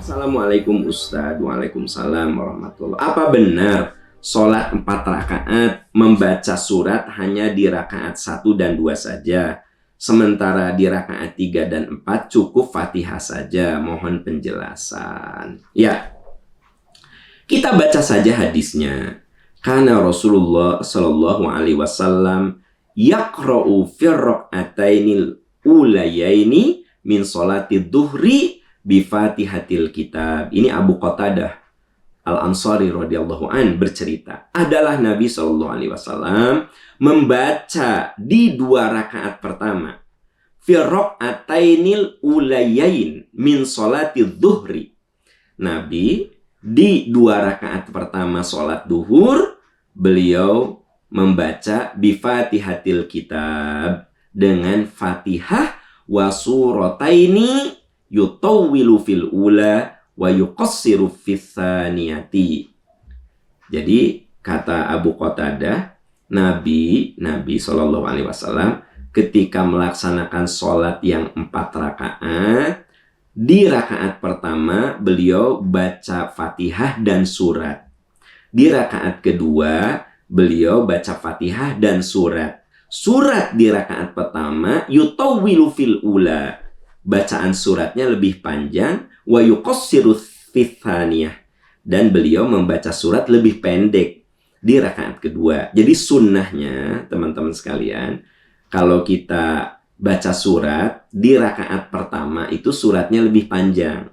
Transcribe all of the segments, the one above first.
Assalamualaikum Ustadz. Waalaikumsalam warahmatullahi. Apa benar sholat 4 rakaat membaca surat hanya di rakaat 1 dan 2 saja? Sementara di rakaat 3 dan 4 cukup Fatihah saja. Mohon penjelasan. Ya, kita baca saja hadisnya. Karena Rasulullah Shallallahu Alaihi Wasallam yaqra'u fir raka'atainil ulayaini min sholati dhuhri bi Fatihatil Kitab. Ini Abu Qatadah Al-Ansari radhiyallahu an bercerita, adalah Nabi Shallallahu Alaihi Wasallam membaca di 2 rakaat pertama fir raka'atainil ulayain min sholati dhuhri. Nabi di 2 rakaat pertama sholat duhur, beliau membaca bi Fatihatil Kitab dengan Fatihah wa surataini yutawwilu fil ula wa yuqassiru fis tsaniyati. Jadi kata Abu Qatadah, Nabi Shallallahu Alaihi Wasallam ketika melaksanakan sholat yang 4 rakaat, di rakaat pertama beliau baca Fatihah dan surat. Di rakaat kedua beliau baca Fatihah dan surat. Surat di rakaat pertama yutawwilu fil ula, bacaan suratnya lebih panjang, wa yuqassiru fits tsaniyah, dan beliau membaca surat lebih pendek di rakaat kedua. Jadi sunnahnya teman-teman sekalian, kalau kita baca surat di rakaat pertama itu suratnya lebih panjang.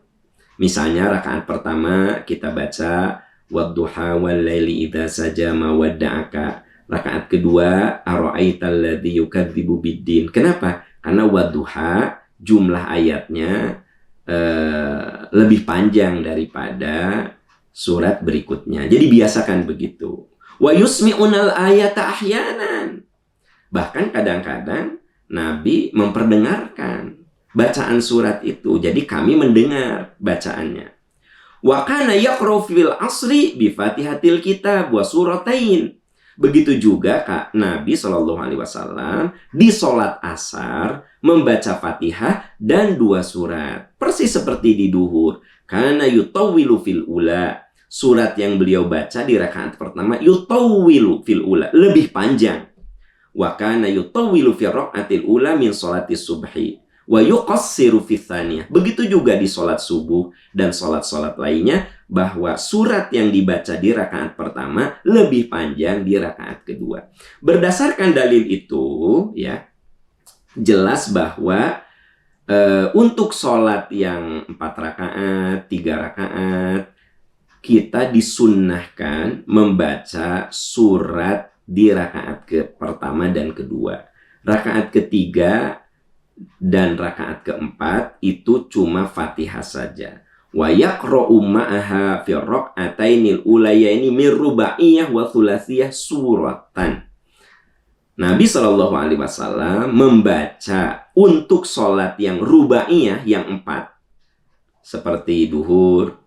Misalnya rakaat pertama kita baca wadduha wal laili idza saja ma wadda'aka. Rakaat kedua ara'aital ladzi yukadzibu biddin. Kenapa? Karena wadduha jumlah ayatnya lebih panjang daripada surat berikutnya. Jadi biasakan begitu. Wa yusmi'unal ayata ahyanan. Bahkan kadang-kadang Nabi memperdengarkan bacaan surat itu. Jadi kami mendengar bacaannya. Wa kana yaqra'u fil asri bi Fatihatil Kitab wa suratain. Begitu juga Nabi Shallallahu Alaihi Wasallam di sholat asar membaca Fatihah dan 2 surat. Persis seperti di duhur. Karena yutawwilu fil ula. Surat yang beliau baca di rakaat pertama yutawwilu fil ula, lebih panjang. Wa kana yutawwilu fi raka'atil ula min sholati subhi wa yuqassiru fits tsaniyah. Begitu juga di sholat subuh dan sholat-sholat lainnya, bahwa surat yang dibaca di rakaat pertama lebih panjang di rakaat kedua. Berdasarkan dalil itu, ya, jelas bahwa untuk sholat yang 4 rakaat, 3 rakaat, kita disunnahkan membaca surat di rakaat pertama dan kedua. Rakaat ketiga dan rakaat keempat itu cuma Fatihah saja. Wa yaqra'u ma'aha fi rak'atainil ulayaini min rubaiyah wa thulatsiyah suratan. Nabi Shallallahu Alaihi Wasallam membaca untuk sholat yang rubaiyah yang 4 seperti duhur,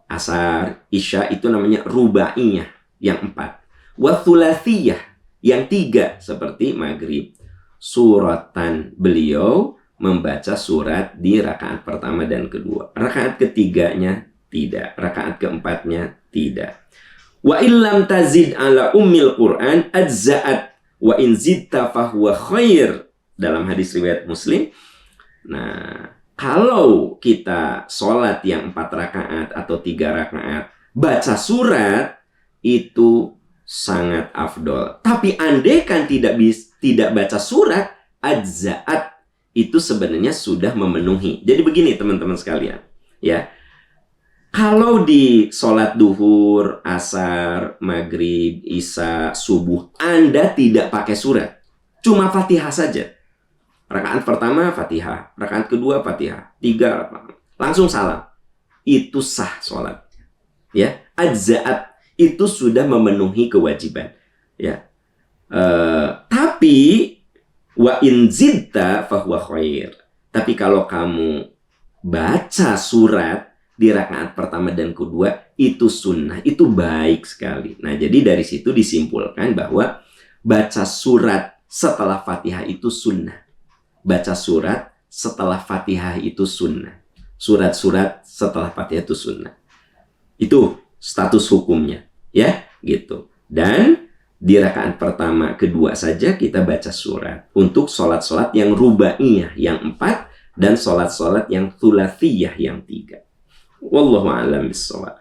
asar, isya, itu namanya rubaiyah yang 4. Wa thulatsiyah yang 3 seperti maghrib. Suratan, beliau membaca surat di rakaat pertama dan kedua. Rakaat ketiganya tidak. Rakaat keempatnya tidak. Wa illam tazid ala ummil Qur'an ajza'at wa in zidta fahuwa khair. Dalam hadis riwayat Muslim. Nah, kalau kita sholat yang 4 rakaat atau 3 rakaat baca surat, itu sangat afdol. Tapi andaikan tidak baca surat, ajza'at, itu sebenarnya sudah memenuhi. Jadi begini teman-teman sekalian, ya. Kalau di sholat duhur, asar, maghrib, isya, subuh, Anda tidak pakai surat, cuma Fatihah saja. Rakaat pertama Fatihah, rakaat kedua Fatihah, 3 langsung salam. Itu sah sholatnya. Ya, ajza'at, itu sudah memenuhi kewajiban. Ya. Tapi wa in zidta fahuwa khair. Tapi kalau kamu baca surat di rakaat pertama dan kedua, itu sunnah, itu baik sekali. Nah, jadi dari situ disimpulkan bahwa baca surat setelah Fatihah itu sunnah. Baca surat setelah Fatihah itu sunnah. surat-surat setelah Fatihah itu sunnah. Itu status hukumnya, ya, gitu. Dan di rakaat pertama, kedua saja kita baca surat. Untuk sholat-sholat yang rubaiyah yang 4 dan sholat-sholat yang thulathiyah yang 3. Wallahu a'lam bishawab.